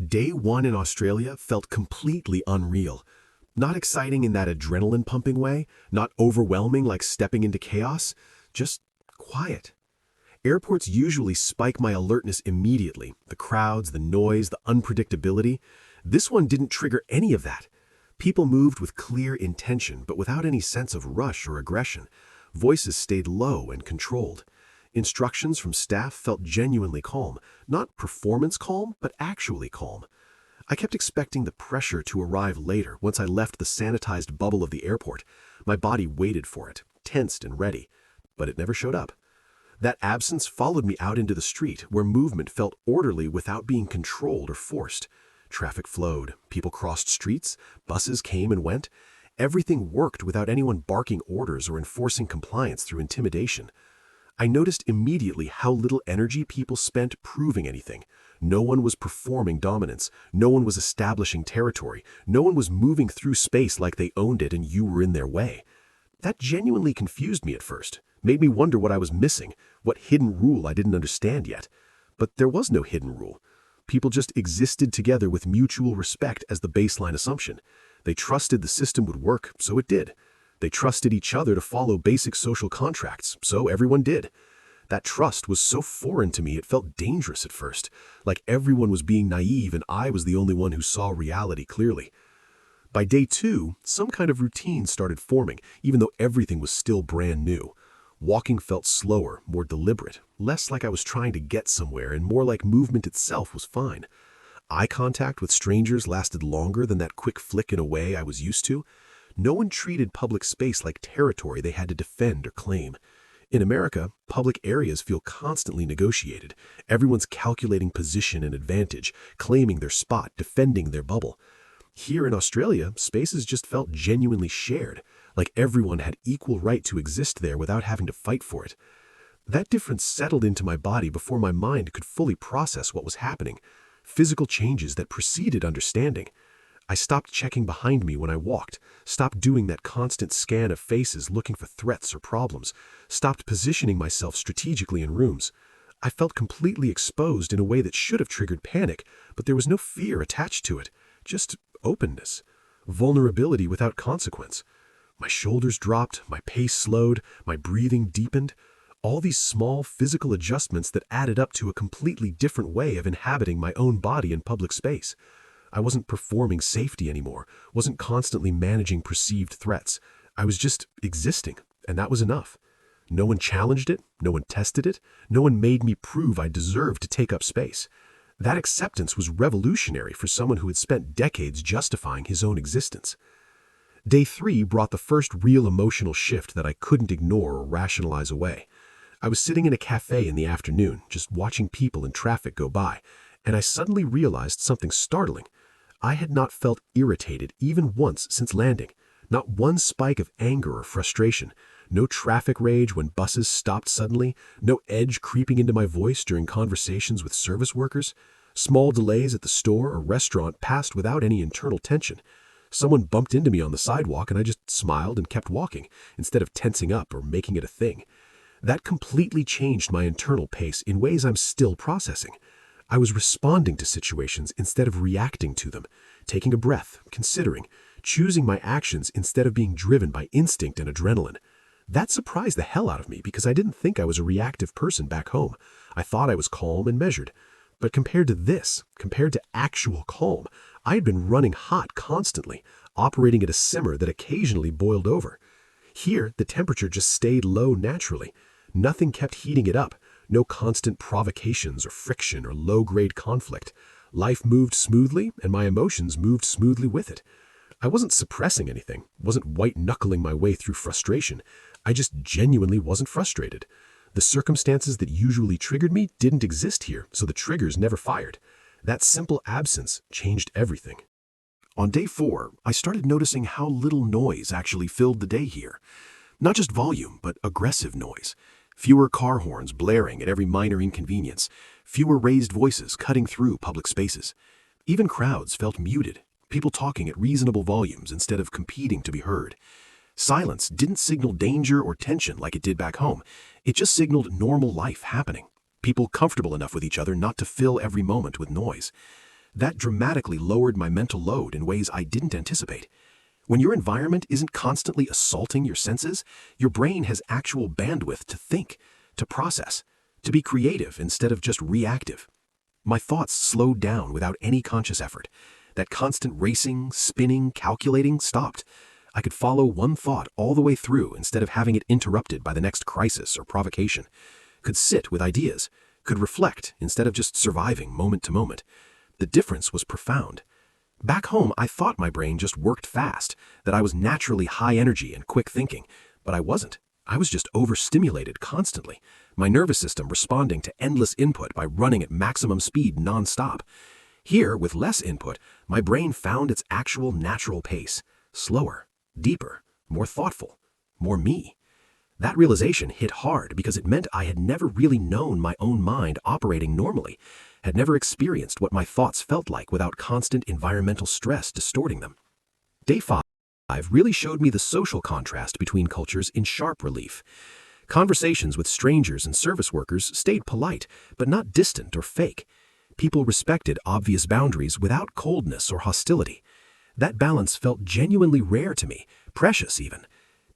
Day one in Australia felt completely unreal. Not exciting in that adrenaline-pumping way, not overwhelming like stepping into chaos, just quiet. Airports usually spike my alertness immediately, the crowds, the noise, the unpredictability. This one didn't trigger any of that. People moved with clear intention, but without any sense of rush or aggression. Voices stayed low and controlled. Instructions from staff felt genuinely calm, not performance calm, but actually calm. I kept expecting the pressure to arrive later once I left the sanitized bubble of the airport. My body waited for it, tensed and ready, but it never showed up. That absence followed me out into the street, where movement felt orderly without being controlled or forced. Traffic flowed, people crossed streets, buses came and went. Everything worked without anyone barking orders or enforcing compliance through intimidation. I noticed immediately how little energy people spent proving anything. No one was performing dominance. No one was establishing territory. No one was moving through space like they owned it and you were in their way. That genuinely confused me at first, made me wonder what I was missing, what hidden rule I didn't understand yet. But there was no hidden rule. People just existed together with mutual respect as the baseline assumption. They trusted the system would work, so it did. They trusted each other to follow basic social contracts, so everyone did. That trust was so foreign to me it felt dangerous at first, like everyone was being naive and I was the only one who saw reality clearly. By day two, some kind of routine started forming, even though everything was still brand new. Walking felt slower, more deliberate, less like I was trying to get somewhere and more like movement itself was fine. Eye contact with strangers lasted longer than that quick flick and away I was used to. No one treated public space like territory they had to defend or claim. In America, public areas feel constantly negotiated. Everyone's calculating position and advantage, claiming their spot, defending their bubble. Here in Australia, spaces just felt genuinely shared, like everyone had equal right to exist there without having to fight for it. That difference settled into my body before my mind could fully process what was happening. Physical changes that preceded understanding. I stopped checking behind me when I walked, stopped doing that constant scan of faces looking for threats or problems, stopped positioning myself strategically in rooms. I felt completely exposed in a way that should have triggered panic, but there was no fear attached to it, just openness, vulnerability without consequence. My shoulders dropped, my pace slowed, my breathing deepened. All these small physical adjustments that added up to a completely different way of inhabiting my own body in public space. I wasn't performing safety anymore, wasn't constantly managing perceived threats. I was just existing, and that was enough. No one challenged it, no one tested it, no one made me prove I deserved to take up space. That acceptance was revolutionary for someone who had spent decades justifying his own existence. Day three brought the first real emotional shift that I couldn't ignore or rationalize away. I was sitting in a cafe in the afternoon, just watching people and traffic go by, and I suddenly realized something startling. I had not felt irritated even once since landing. Not one spike of anger or frustration. No traffic rage when buses stopped suddenly. No edge creeping into my voice during conversations with service workers. Small delays at the store or restaurant passed without any internal tension. Someone bumped into me on the sidewalk and I just smiled and kept walking, instead of tensing up or making it a thing. That completely changed my internal pace in ways I'm still processing. I was responding to situations instead of reacting to them, taking a breath, considering, choosing my actions instead of being driven by instinct and adrenaline. That surprised the hell out of me because I didn't think I was a reactive person back home. I thought I was calm and measured. But compared to this, compared to actual calm, I had been running hot constantly, operating at a simmer that occasionally boiled over. Here, the temperature just stayed low naturally. Nothing kept heating it up. No constant provocations or friction or low-grade conflict. Life moved smoothly, and my emotions moved smoothly with it. I wasn't suppressing anything, wasn't white-knuckling my way through frustration. I just genuinely wasn't frustrated. The circumstances that usually triggered me didn't exist here, so the triggers never fired. That simple absence changed everything. On day four, I started noticing how little noise actually filled the day here. Not just volume, but aggressive noise. Fewer car horns blaring at every minor inconvenience. Fewer raised voices cutting through public spaces. Even crowds felt muted, people talking at reasonable volumes instead of competing to be heard. Silence didn't signal danger or tension like it did back home. It just signaled normal life happening. People comfortable enough with each other not to fill every moment with noise. That dramatically lowered my mental load in ways I didn't anticipate. When your environment isn't constantly assaulting your senses, your brain has actual bandwidth to think, to process, to be creative instead of just reactive. My thoughts slowed down without any conscious effort. That constant racing, spinning, calculating stopped. I could follow one thought all the way through instead of having it interrupted by the next crisis or provocation. Could sit with ideas. Could reflect instead of just surviving moment to moment. The difference was profound. Back home, I thought my brain just worked fast, that I was naturally high energy and quick thinking, but I wasn't. I was just overstimulated constantly, my nervous system responding to endless input by running at maximum speed nonstop. Here, with less input, my brain found its actual natural pace, slower, deeper, more thoughtful, more me. That realization hit hard because it meant I had never really known my own mind operating normally, had never experienced what my thoughts felt like without constant environmental stress distorting them. Day 5 really showed me the social contrast between cultures in sharp relief. Conversations with strangers and service workers stayed polite, but not distant or fake. People respected obvious boundaries without coldness or hostility. That balance felt genuinely rare to me, precious even.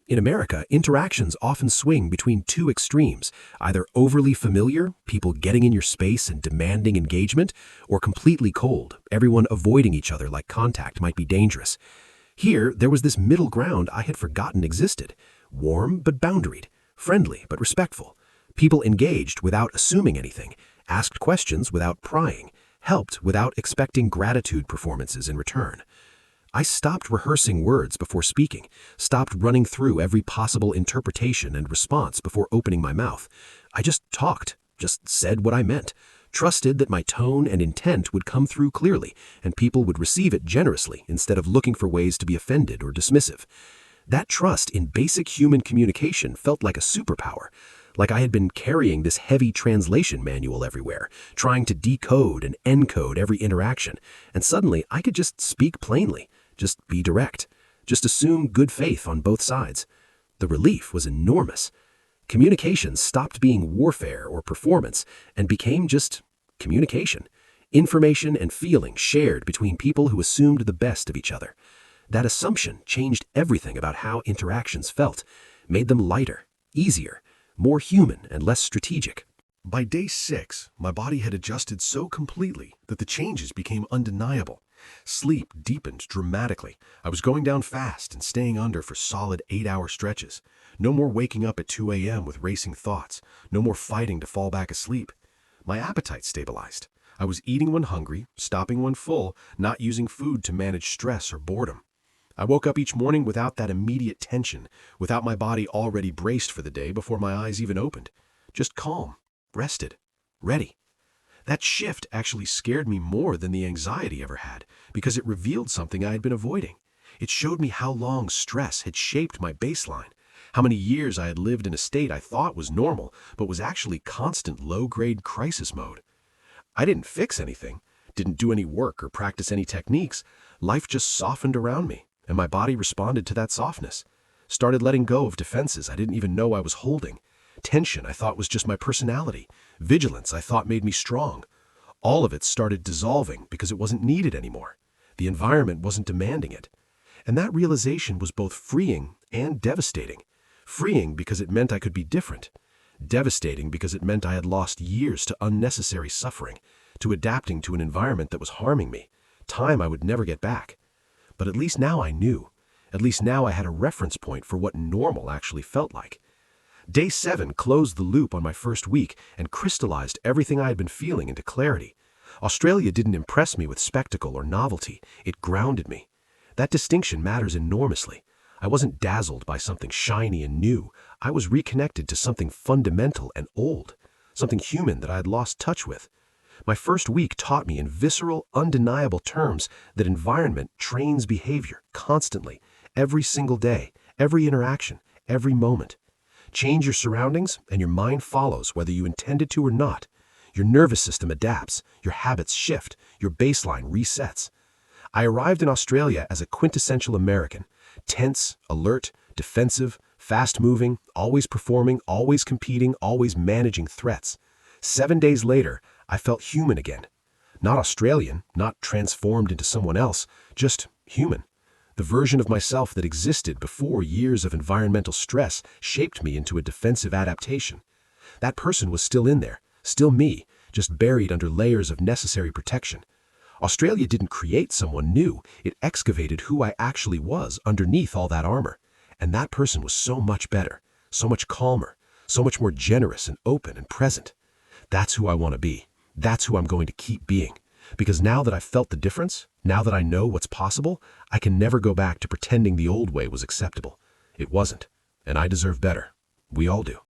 In America, interactions often swing between two extremes, either overly familiar, people getting in your space and demanding engagement, or completely cold, everyone avoiding each other like contact might be dangerous. Here, there was this middle ground I had forgotten existed, warm but boundaried, friendly but respectful. People engaged without assuming anything, asked questions without prying, helped without expecting gratitude performances in return. I stopped rehearsing words before speaking, stopped running through every possible interpretation and response before opening my mouth. I just talked, just said what I meant, trusted that my tone and intent would come through clearly and people would receive it generously instead of looking for ways to be offended or dismissive. That trust in basic human communication felt like a superpower, like I had been carrying this heavy translation manual everywhere, trying to decode and encode every interaction, and suddenly I could just speak plainly. Just be direct. Just assume good faith on both sides. The relief was enormous. Communication stopped being warfare or performance and became just communication. Information and feeling shared between people who assumed the best of each other. That assumption changed everything about how interactions felt, made them lighter, easier, more human and less strategic. By day 6, my body had adjusted so completely that the changes became undeniable. Sleep deepened dramatically. I was going down fast and staying under for solid 8-hour stretches. No more waking up at 2 a.m. with racing thoughts. No more fighting to fall back asleep. My appetite stabilized. I was eating when hungry, stopping when full, not using food to manage stress or boredom. I woke up each morning without that immediate tension, without my body already braced for the day before my eyes even opened. Just calm, rested, ready. That shift actually scared me more than the anxiety ever had, because it revealed something I had been avoiding. It showed me how long stress had shaped my baseline, how many years I had lived in a state I thought was normal, but was actually constant low-grade crisis mode. I didn't fix anything, didn't do any work or practice any techniques. Life just softened around me, and my body responded to that softness. Started letting go of defenses I didn't even know I was holding. Tension I thought was just my personality. Vigilance I thought made me strong. All of it started dissolving because it wasn't needed anymore. The environment wasn't demanding it. And that realization was both freeing and devastating. Freeing because it meant I could be different. Devastating because it meant I had lost years to unnecessary suffering, to adapting to an environment that was harming me, time I would never get back. But at least now I knew. At least now I had a reference point for what normal actually felt like. Day 7 closed the loop on my first week and crystallized everything I had been feeling into clarity. Australia didn't impress me with spectacle or novelty. It grounded me. That distinction matters enormously. I wasn't dazzled by something shiny and new. I was reconnected to something fundamental and old, something human that I had lost touch with. My first week taught me in visceral, undeniable terms that environment trains behavior constantly, every single day, every interaction, every moment. Change your surroundings and your mind follows whether you intend it to or not. Your nervous system adapts, your habits shift, your baseline resets. I arrived in Australia as a quintessential American, tense, alert, defensive, fast-moving, always performing, always competing, always managing threats. 7 days later, I felt human again. Not Australian, not transformed into someone else, just human. The version of myself that existed before years of environmental stress shaped me into a defensive adaptation. That person was still in there, still me, just buried under layers of necessary protection. Australia didn't create someone new, it excavated who I actually was underneath all that armor. And that person was so much better, so much calmer, so much more generous and open and present. That's who I want to be. That's who I'm going to keep being. Because now that I've felt the difference, now that I know what's possible, I can never go back to pretending the old way was acceptable. It wasn't, and I deserve better. We all do.